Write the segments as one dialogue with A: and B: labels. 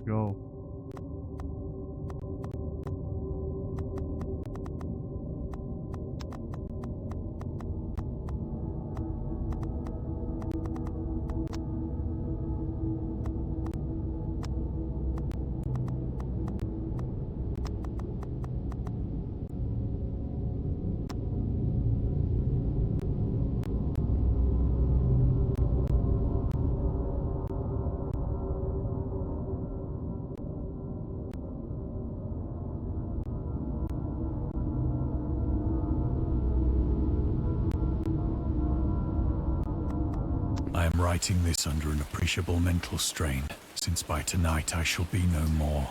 A: go.
B: I am writing this under an appreciable mental strain, since by tonight I shall be no more.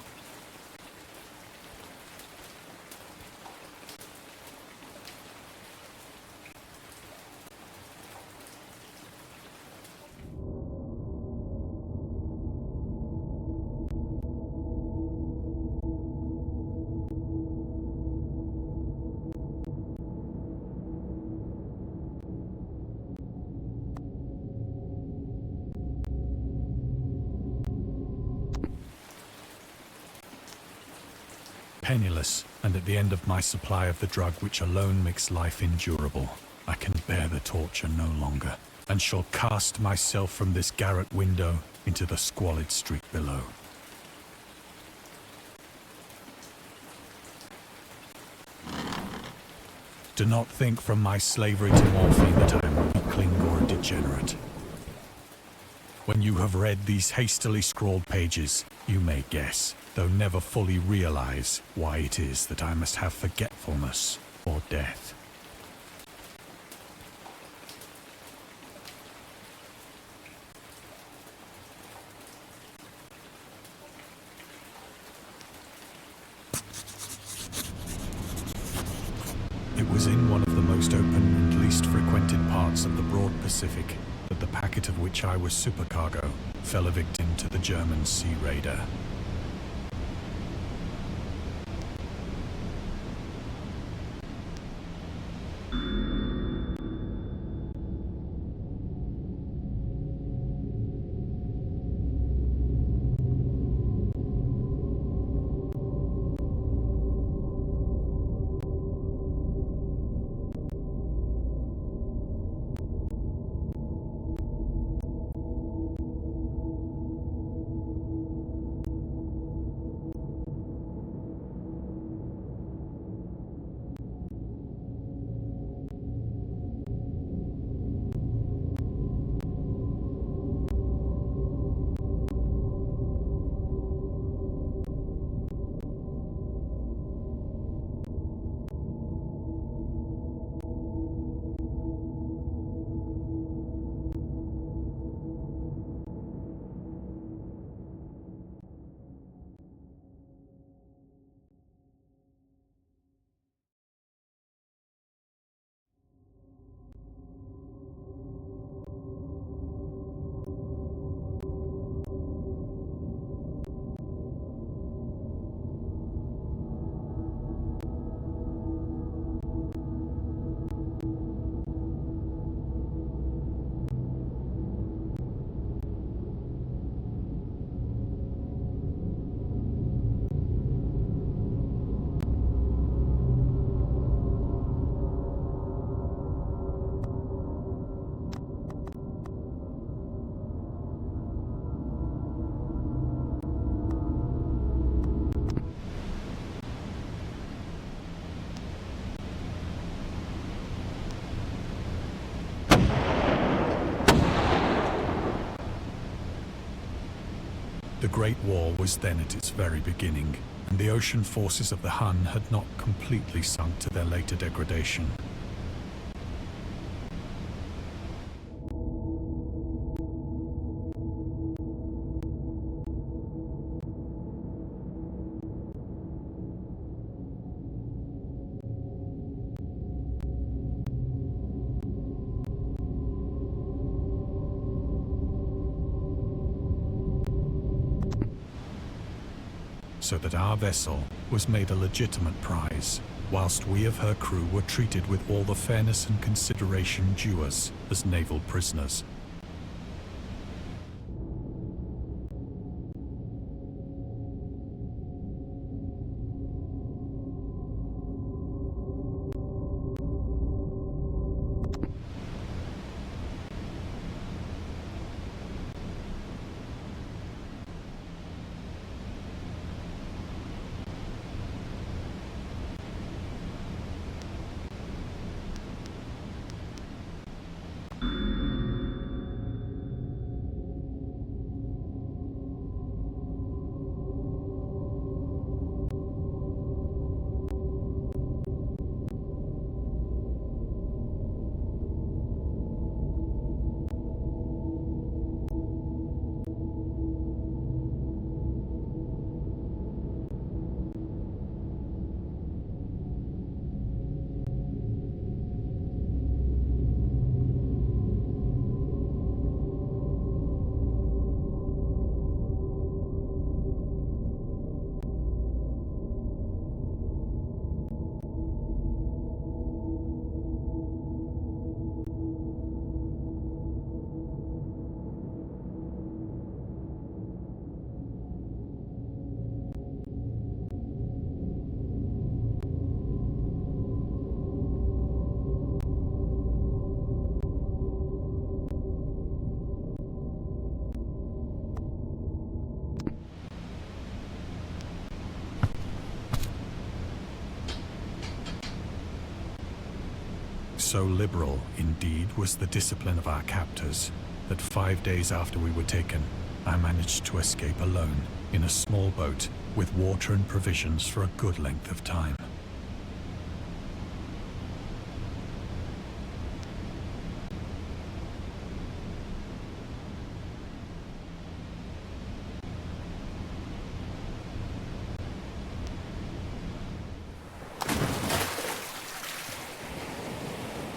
B: Penniless, and at the end of my supply of the drug which alone makes life endurable, I can bear the torture no longer, and shall cast myself from this garret window into the squalid street below. Do not think from my slavery to morphine that I am a weakling or a degenerate. When you have read these hastily scrawled pages, you may guess, though never fully realize, why it is that I must have forgetfulness or death. It was in one of the most open and least frequented parts of the broad Pacific that the packet of which I was supercargo fell a victim to the German sea raider. The Great War was then at its very beginning, and the ocean forces of the Hun had not completely sunk to their later degradation. So that our vessel was made a legitimate prize, whilst we of her crew were treated with all the fairness and consideration due us as naval prisoners. So liberal, indeed, was the discipline of our captors, that 5 days after we were taken, I managed to escape alone in a small boat with water and provisions for a good length of time.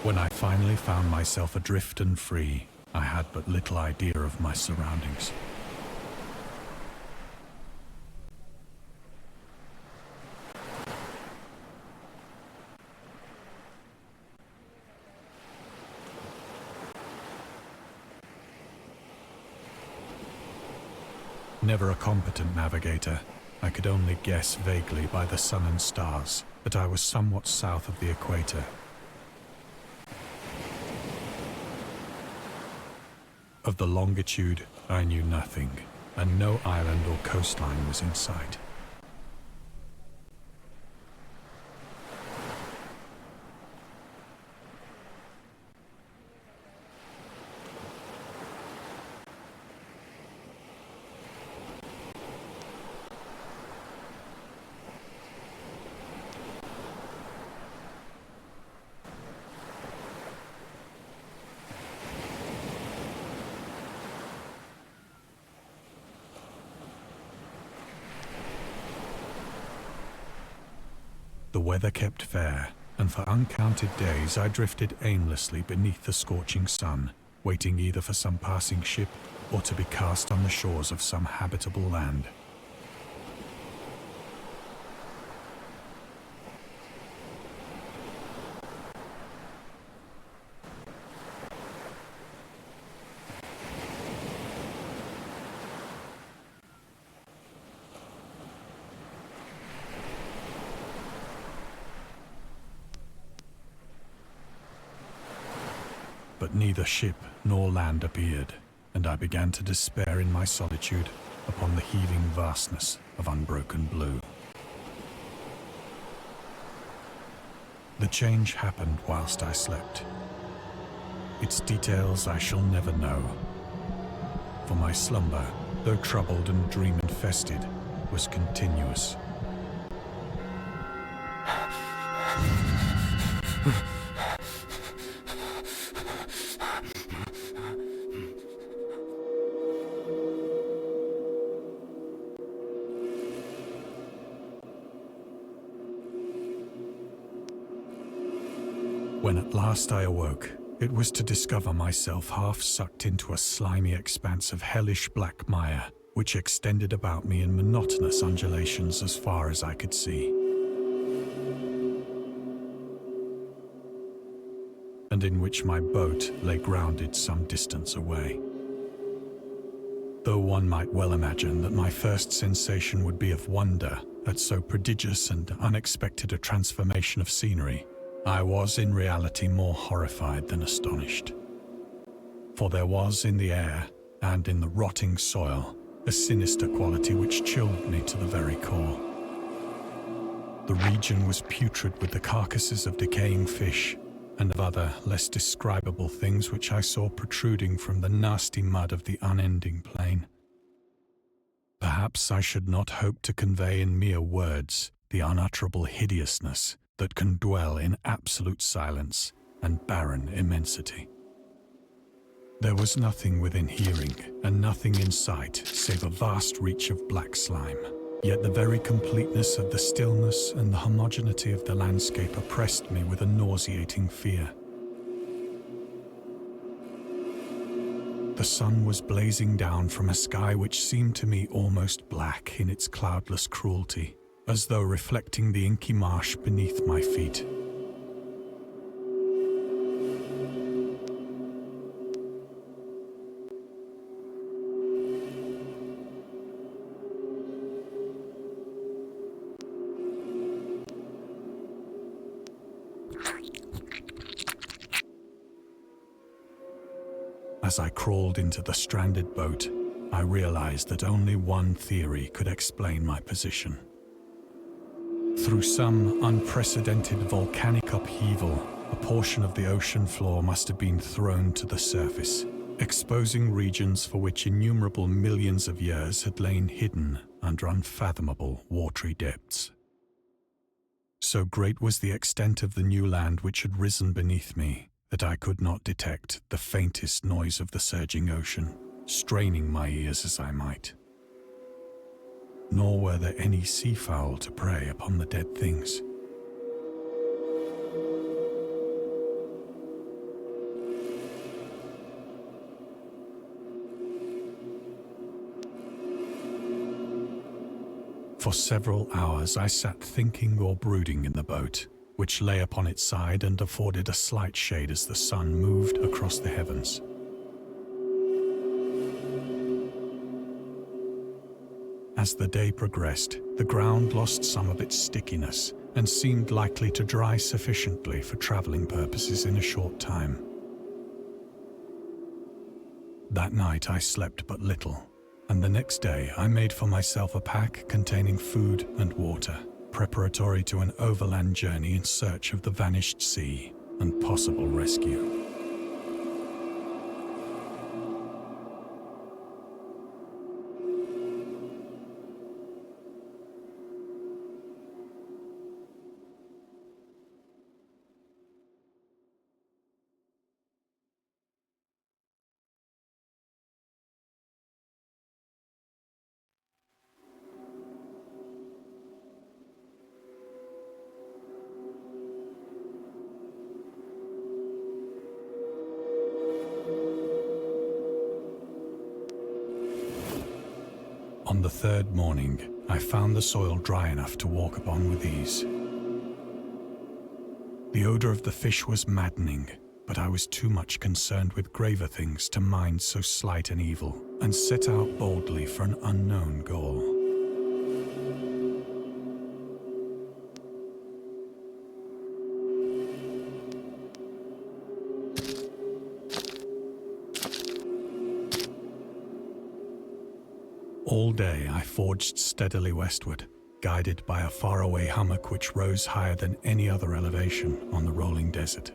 B: When I finally found myself adrift and free, I had but little idea of my surroundings. Never a competent navigator, I could only guess vaguely by the sun and stars that I was somewhat south of the equator. Of the longitude, I knew nothing, and no island or coastline was in sight. The weather kept fair, and for uncounted days I drifted aimlessly beneath the scorching sun, waiting either for some passing ship or to be cast on the shores of some habitable land. But neither ship nor land appeared, and I began to despair in my solitude upon the heaving vastness of unbroken blue. The change happened whilst I slept. Its details I shall never know, for my slumber, though troubled and dream-infested, was continuous. When at last I awoke, it was to discover myself half sucked into a slimy expanse of hellish black mire, which extended about me in monotonous undulations as far as I could see, and in which my boat lay grounded some distance away. Though one might well imagine that my first sensation would be of wonder at so prodigious and unexpected a transformation of scenery, I was in reality more horrified than astonished. For there was in the air and in the rotting soil a sinister quality which chilled me to the very core. The region was putrid with the carcasses of decaying fish and of other less describable things which I saw protruding from the nasty mud of the unending plain. Perhaps I should not hope to convey in mere words the unutterable hideousness that can dwell in absolute silence and barren immensity. There was nothing within hearing and nothing in sight save a vast reach of black slime. Yet the very completeness of the stillness and the homogeneity of the landscape oppressed me with a nauseating fear. The sun was blazing down from a sky which seemed to me almost black in its cloudless cruelty, as though reflecting the inky marsh beneath my feet. As I crawled into the stranded boat, I realized that only one theory could explain my position. Through some unprecedented volcanic upheaval, A portion of the ocean floor must have been thrown to the surface, exposing regions for which innumerable millions of years had lain hidden under unfathomable watery depths. So great was the extent of the new land which had risen beneath me that I could not detect the faintest noise of the surging ocean, straining my ears as I might. Nor were there any seafowl to prey upon the dead things. For several hours I sat thinking or brooding in the boat, which lay upon its side and afforded a slight shade as the sun moved across the heavens. As the day progressed, the ground lost some of its stickiness and seemed likely to dry sufficiently for traveling purposes in a short time. That night I slept but little, and the next day I made for myself a pack containing food and water, preparatory to an overland journey in search of the vanished sea and possible rescue. On the third morning, I found the soil dry enough to walk upon with ease. The odor of the fish was maddening, but I was too much concerned with graver things to mind so slight an evil, and set out boldly for an unknown goal. All day I forged steadily westward, guided by a faraway hummock which rose higher than any other elevation on the rolling desert.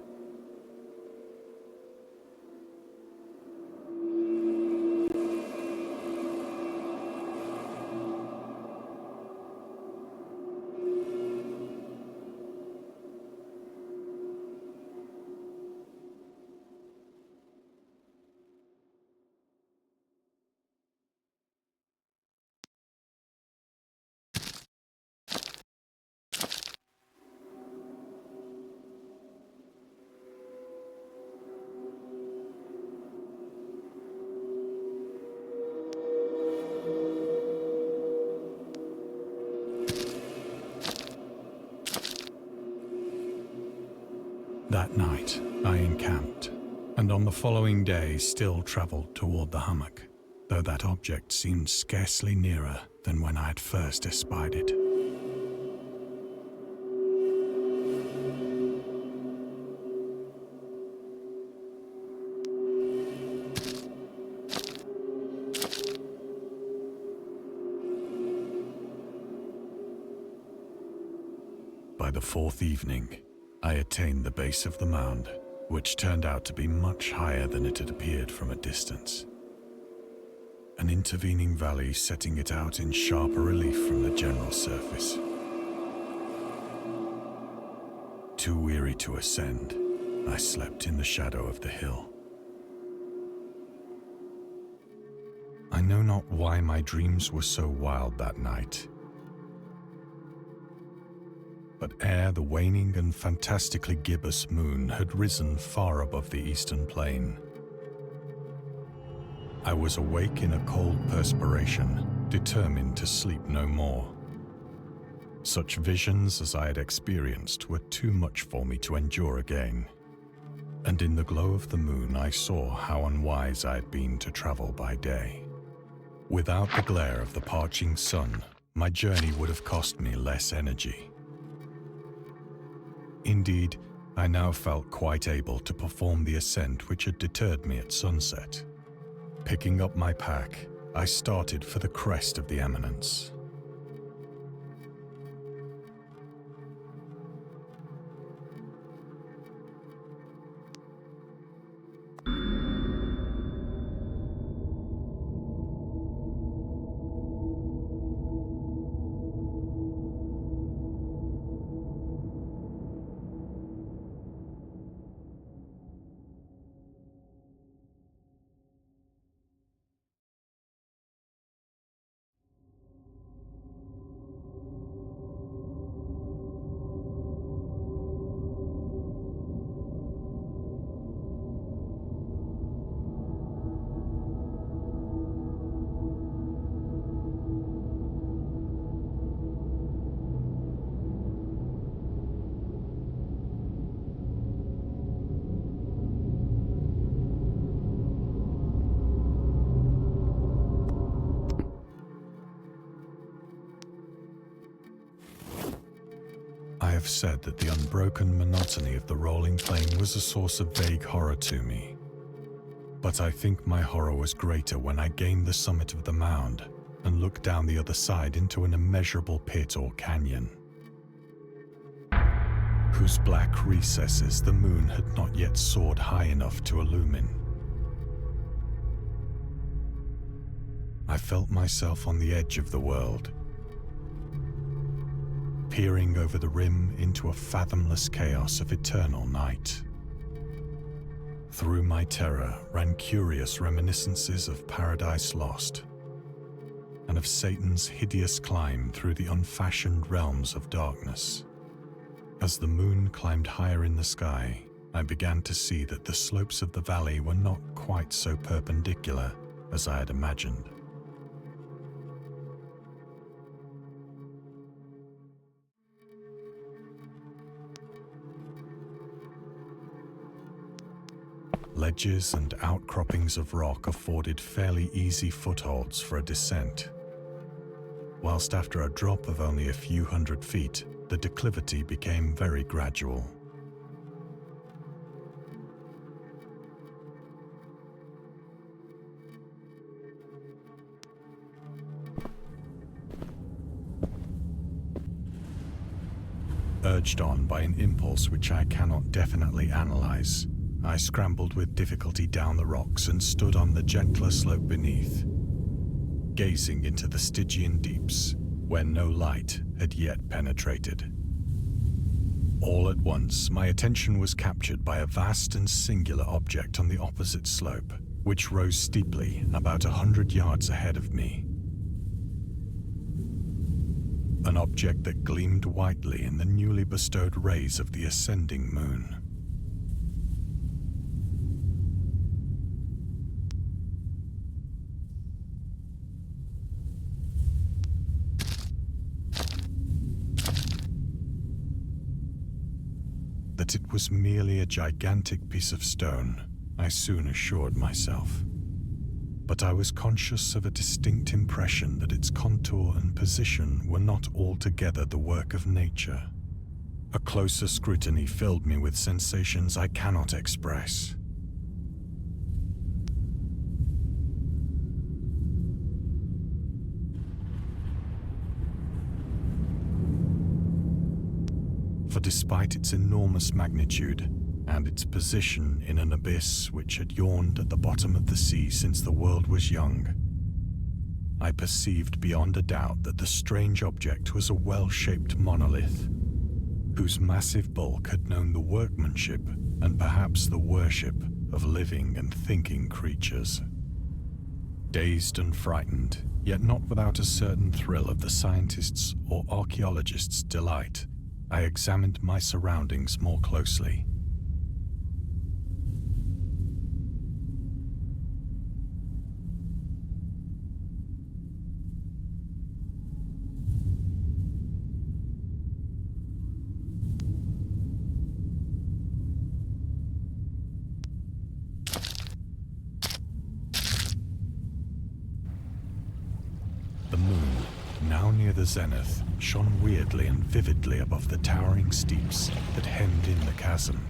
B: That night, I encamped, and on the following day still travelled toward the hummock, though that object seemed scarcely nearer than when I had first espied it. By the fourth evening, I attained the base of the mound, which turned out to be much higher than it had appeared from a distance. An intervening valley setting it out in sharper relief from the general surface. Too weary to ascend, I slept in the shadow of the hill. I know not why my dreams were so wild that night. But ere the waning and fantastically gibbous moon had risen far above the eastern plain, I was awake in a cold perspiration, determined to sleep no more. Such visions as I had experienced were too much for me to endure again, and in the glow of the moon I saw how unwise I had been to travel by day. Without the glare of the parching sun, my journey would have cost me less energy. Indeed, I now felt quite able to perform the ascent which had deterred me at sunset. Picking up my pack, I started for the crest of the eminence. I have said that the unbroken monotony of the rolling plain was a source of vague horror to me. But I think my horror was greater when I gained the summit of the mound and looked down the other side into an immeasurable pit or canyon, whose black recesses the moon had not yet soared high enough to illumine. I felt myself on the edge of the world, peering over the rim into a fathomless chaos of eternal night. Through my terror ran curious reminiscences of Paradise Lost, and of Satan's hideous climb through the unfashioned realms of darkness. As the moon climbed higher in the sky, I began to see that the slopes of the valley were not quite so perpendicular as I had imagined. Ledges and outcroppings of rock afforded fairly easy footholds for a descent, whilst after a drop of only a few hundred feet, the declivity became very gradual. Urged on by an impulse which I cannot definitely analyze, I scrambled with difficulty down the rocks and stood on the gentler slope beneath, gazing into the Stygian deeps where no light had yet penetrated. All at once, my attention was captured by a vast and singular object on the opposite slope, which rose steeply about 100 yards ahead of me. An object that gleamed whitely in the newly bestowed rays of the ascending moon. That it was merely a gigantic piece of stone, I soon assured myself. But I was conscious of a distinct impression that its contour and position were not altogether the work of nature. A closer scrutiny filled me with sensations I cannot express. For despite its enormous magnitude and its position in an abyss which had yawned at the bottom of the sea since the world was young, I perceived beyond a doubt that the strange object was a well-shaped monolith, whose massive bulk had known the workmanship and perhaps the worship of living and thinking creatures. Dazed and frightened, yet not without a certain thrill of the scientist's or archaeologist's delight, I examined my surroundings more closely. The moon, now near the zenith, shone weirdly and vividly above the towering steeps that hemmed in the chasm,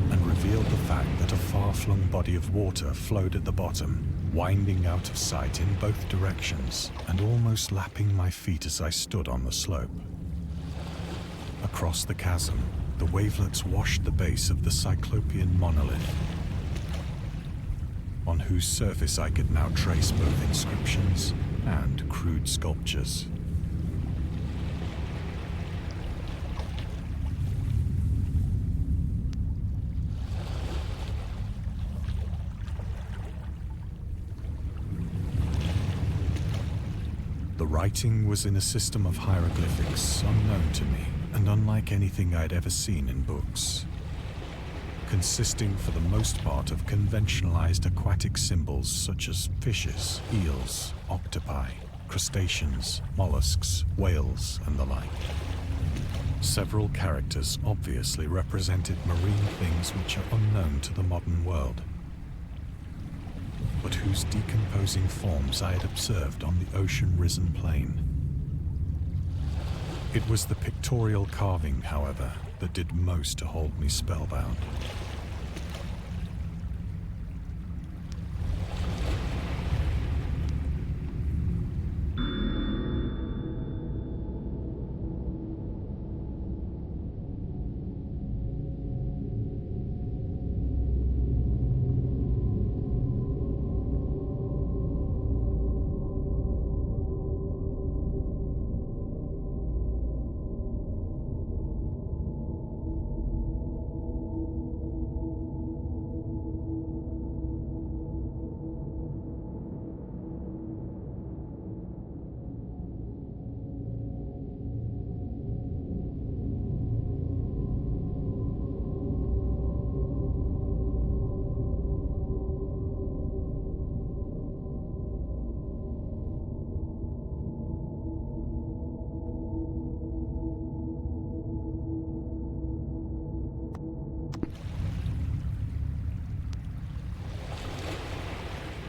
B: and revealed the fact that a far-flung body of water flowed at the bottom, winding out of sight in both directions and almost lapping my feet as I stood on the slope. Across the chasm, the wavelets washed the base of the Cyclopean monolith, on whose surface I could now trace both inscriptions and crude sculptures. The writing was in a system of hieroglyphics unknown to me and unlike anything I'd ever seen in books, consisting for the most part of conventionalized aquatic symbols such as fishes, eels, octopi, crustaceans, mollusks, whales, and the like. Several characters obviously represented marine things which are unknown to the modern world, but whose decomposing forms I had observed on the ocean-risen plain. It was the pictorial carving, however, that did most to hold me spellbound.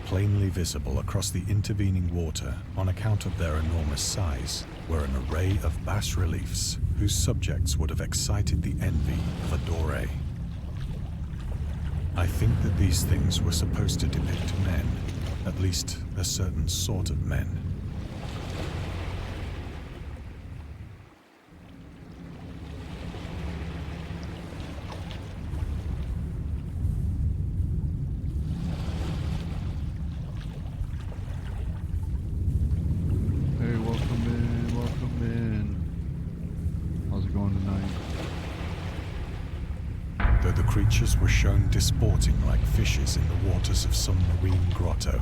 B: Plainly visible across the intervening water on account of their enormous size were an array of bas-reliefs whose subjects would have excited the envy of a Doré. I think that these things were supposed to depict men, at least a certain sort of men. The creatures were shown disporting like fishes in the waters of some marine grotto.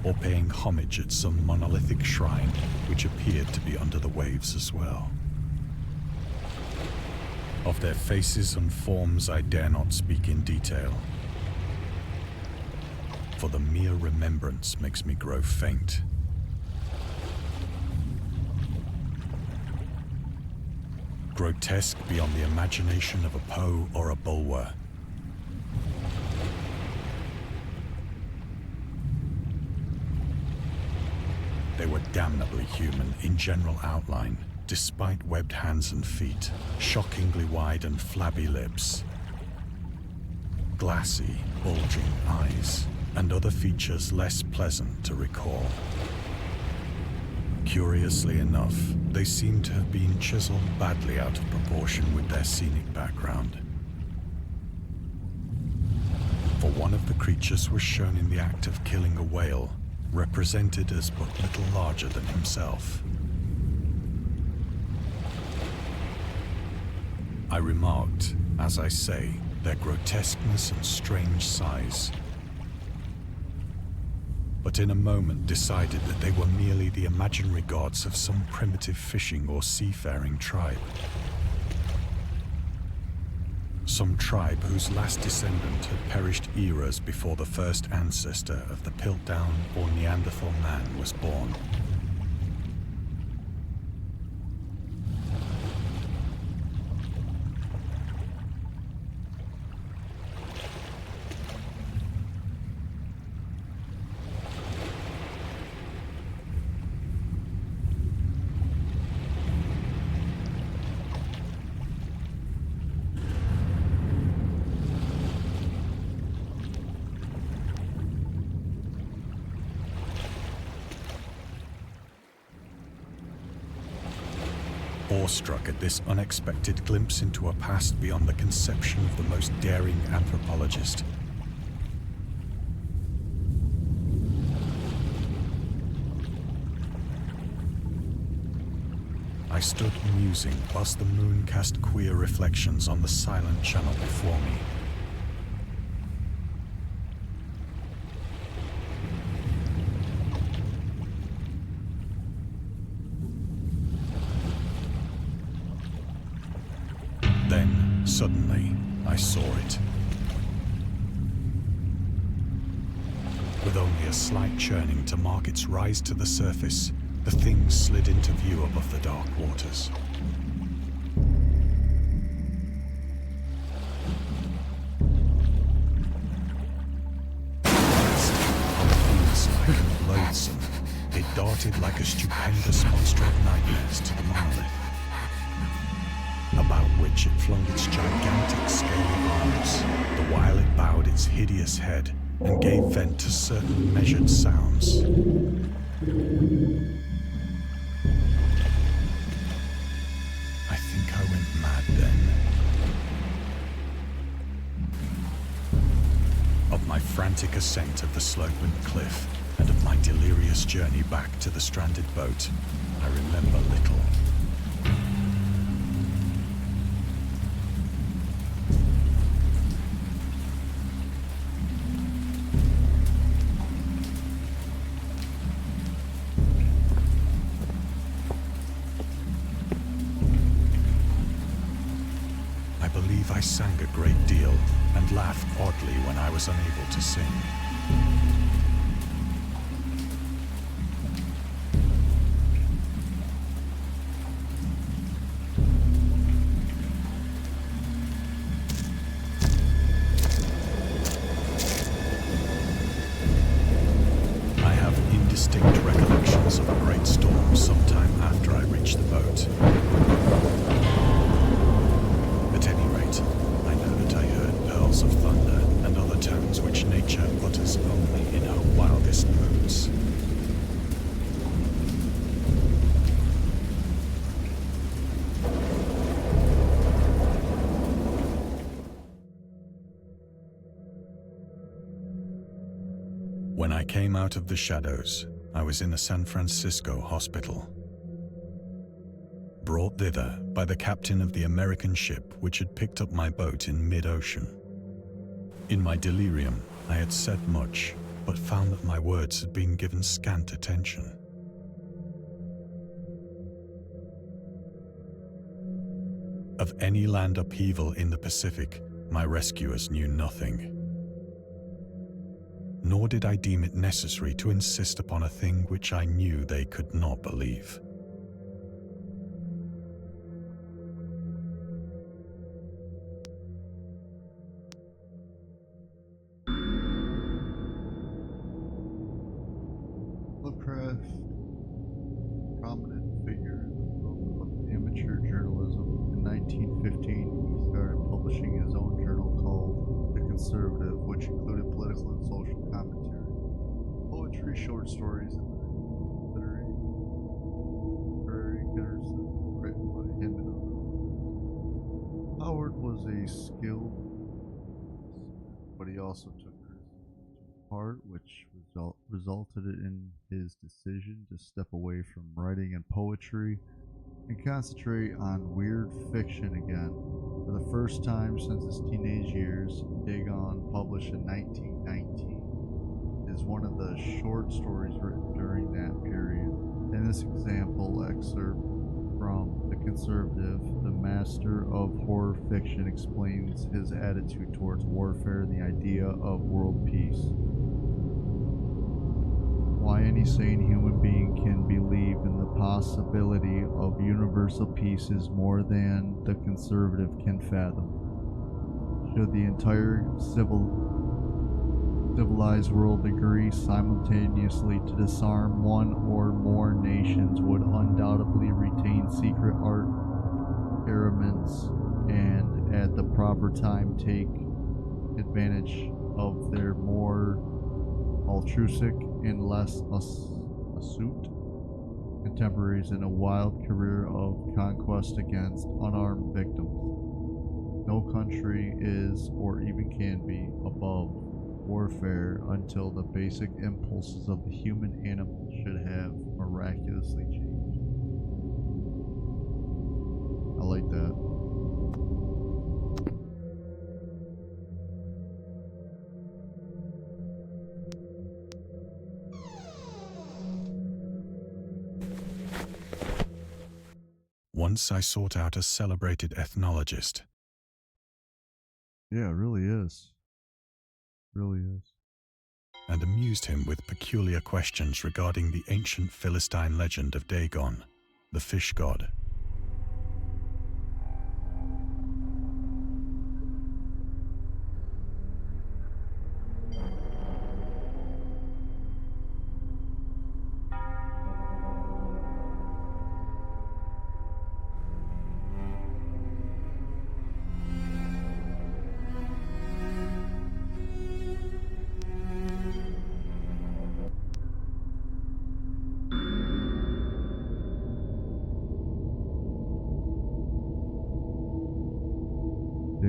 B: Or paying homage at some monolithic shrine, which appeared to be under the waves as well. Of their faces and forms I dare not speak in detail, for the mere remembrance makes me grow faint. Grotesque beyond the imagination of a Poe or a Bulwer. They were damnably human in general outline, despite webbed hands and feet, shockingly wide and flabby lips, glassy, bulging eyes, and other features less pleasant to recall. Curiously enough, they seem to have been chiseled badly out of proportion with their scenic background. For one of the creatures was shown in the act of killing a whale, represented as but little larger than himself. I remarked, as I say, their grotesqueness and strange size, but in a moment decided that they were merely the imaginary gods of some primitive fishing or seafaring tribe. Some tribe whose last descendant had perished eras before the first ancestor of the Piltdown or Neanderthal man was born. Awestruck at this unexpected glimpse into a past beyond the conception of the most daring anthropologist, I stood musing whilst the moon cast queer reflections on the silent channel before me. Then, suddenly, I saw it. With only a slight churning to mark its rise to the surface, the thing slid into view above the dark waters. Like a loathsome, it darted like a stupendous monster of nightmares to the monolith, about which it flung its gigantic scaly arms, the while it bowed its hideous head and gave vent to certain measured sounds. I think I went mad then. Of my frantic ascent of the sloping cliff and of my delirious journey back to the stranded boat, I remember little. I believe I sang a great deal and laughed oddly when I was unable to sing. I have indistinct recollections of a great storm sometime after I reached the boat. At any rate, I know that I heard pearls of thunder and other tones which nature utters only in her wildest moods. When I came out of the shadows, I was in a San Francisco hospital, brought thither by the captain of the American ship which had picked up my boat in mid-ocean. In my delirium, I had said much, but found that my words had been given scant attention. Of any land upheaval in the Pacific, my rescuers knew nothing. Nor did I deem it necessary to insist upon a thing which I knew they could not believe.
A: Lovecraft, prominent figure in the world of amateur journalism. In 1915, he started publishing his own journal called The Conservative, which included political and social commentary, poetry, short stories, and literary criticism written by him and others. Howard was a skilled, but he also took part, which resulted in his decision to step away from writing and poetry and concentrate on weird fiction again. For the first time since his teenage years, Dagon, published in 1919, is one of the short stories written during that period. In this example excerpt from The Conservative, the master of horror fiction explains his attitude towards warfare and the idea of world peace. Why any sane human being can believe in the possibility of universal peace is more than the conservative can fathom. Should the entire civilized world agree simultaneously to disarm, one or more nations would undoubtedly retain secret armaments and at the proper time take advantage of their more altruistic and less astute contemporaries in a wild career of conquest against unarmed victims. No country is, or even can be, above warfare until the basic impulses of the human animal should have miraculously changed. I like that.
B: Once I sought out a celebrated ethnologist.
A: Yeah, it really is. Really is.
B: And amused him with peculiar questions regarding the ancient Philistine legend of Dagon, the fish god.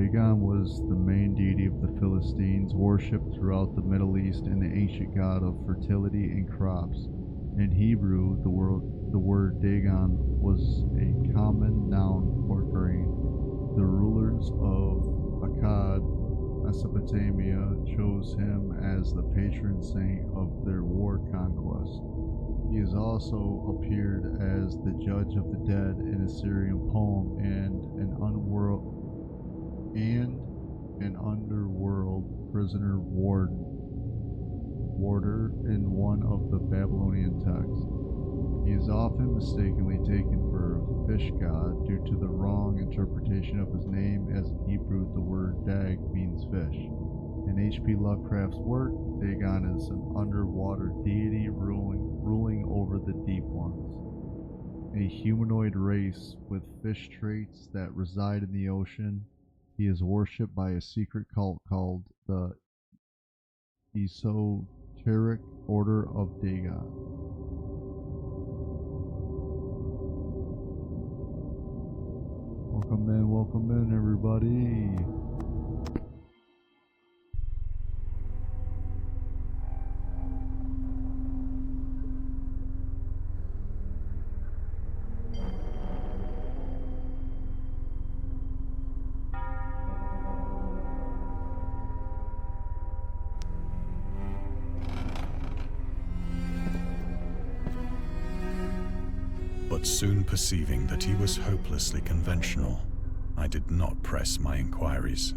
A: Dagon was the main deity of the Philistines, worshipped throughout the Middle East and the ancient god of fertility and crops. In Hebrew, the word Dagon was a common noun for grain. The rulers of Akkad, Mesopotamia, chose him as the patron saint of their war conquest. He has also appeared as the judge of the dead in a Syrian poem and an underworld prisoner warder in one of the Babylonian texts. He is often mistakenly taken for a fish god due to the wrong interpretation of his name, as in Hebrew the word Dag means fish. In H.P. Lovecraft's work, Dagon is an underwater deity ruling over the deep ones, a humanoid race with fish traits that reside in the ocean. He is worshipped by a secret cult called the Esoteric Order of Dagon. Welcome in, everybody.
B: But soon perceiving that he was hopelessly conventional, I did not press my inquiries.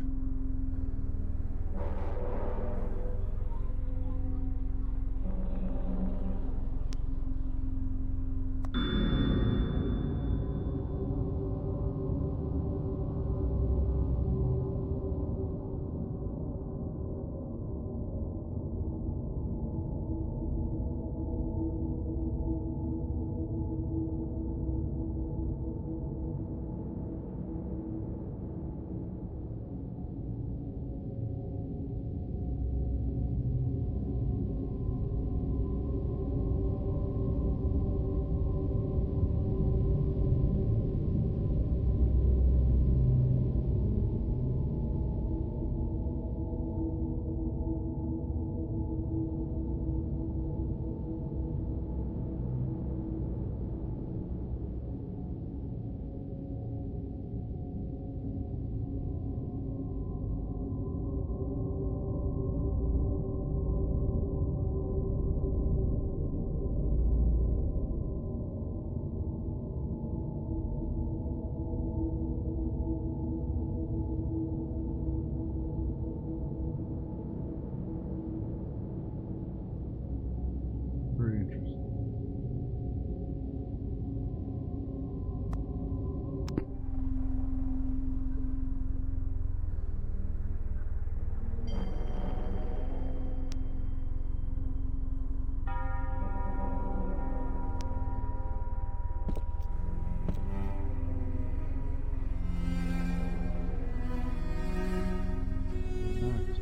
B: Very interesting. Next.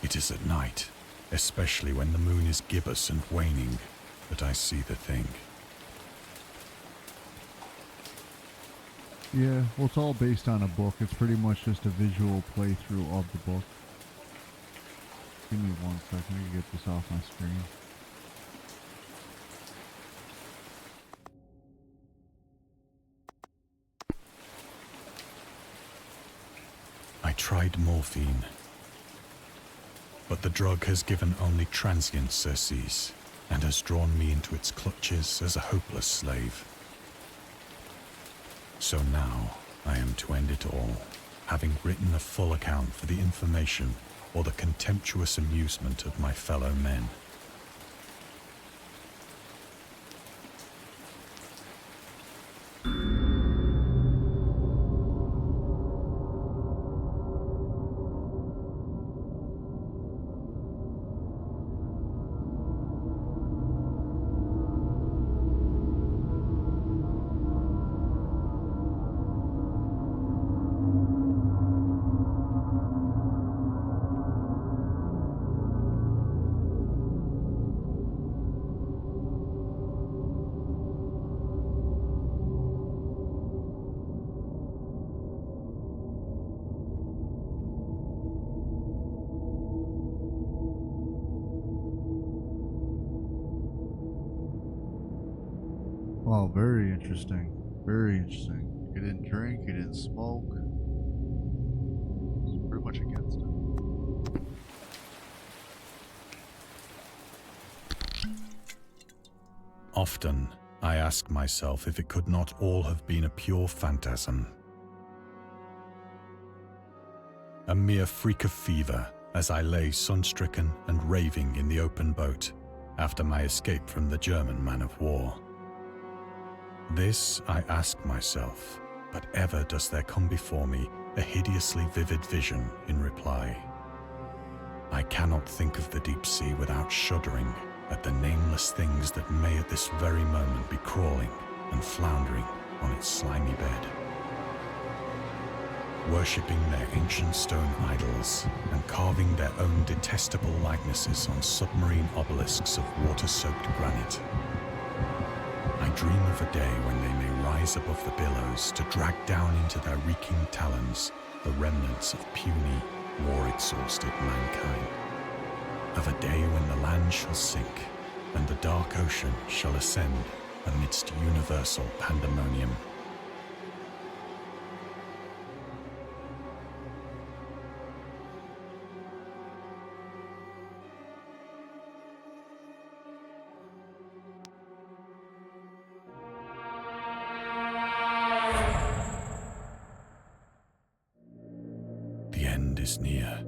B: It is at night, especially when the moon is gibbous and waning, that I see the thing.
A: Yeah, well, it's all based on a book. It's pretty much just a visual playthrough of the book. Give me 1 second to get this off my screen.
B: I tried morphine, but the drug has given only transient surcease and has drawn me into its clutches as a hopeless slave. So now I am to end it all, having written a full account for the information or the contemptuous amusement of my fellow men.
A: Wow, very interesting. Very interesting. He didn't drink, he didn't smoke. He was pretty much against it.
B: Often, I ask myself if it could not all have been a pure phantasm. A mere freak of fever as I lay sun-stricken and raving in the open boat after my escape from the German man-of-war. This I ask myself, but ever does there come before me a hideously vivid vision in reply. I cannot think of the deep sea without shuddering at the nameless things that may at this very moment be crawling and floundering on its slimy bed, worshipping their ancient stone idols and carving their own detestable likenesses on submarine obelisks of water-soaked granite. I dream of a day when they may rise above the billows to drag down into their reeking talons the remnants of puny, war-exhausted mankind. Of a day when the land shall sink and the dark ocean shall ascend amidst universal pandemonium. The end is near.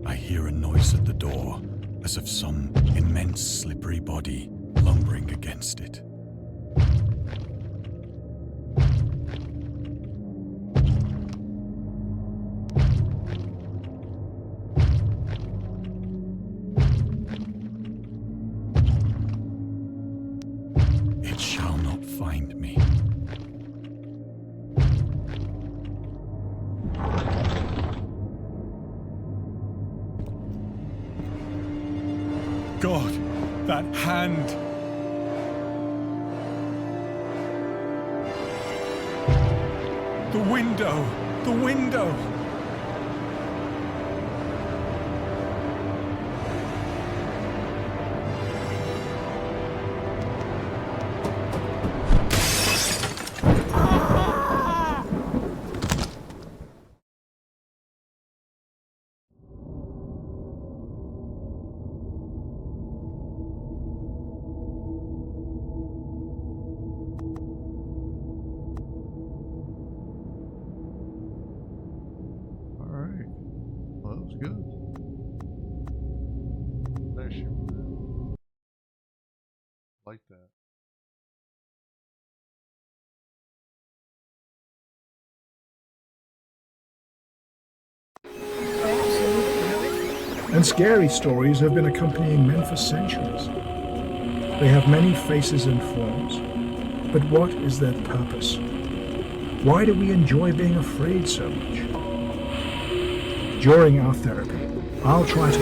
B: I hear a noise at the door, as of some immense slippery body lumbering against it. It shall not find me. God, that hand! The window! The window!
A: Alright. Well, that was good. Bless you, man. Like that.
C: And scary stories have been accompanying men for centuries. They have many faces and forms, but what is their purpose? Why do we enjoy being afraid so much? During our therapy, I'll try to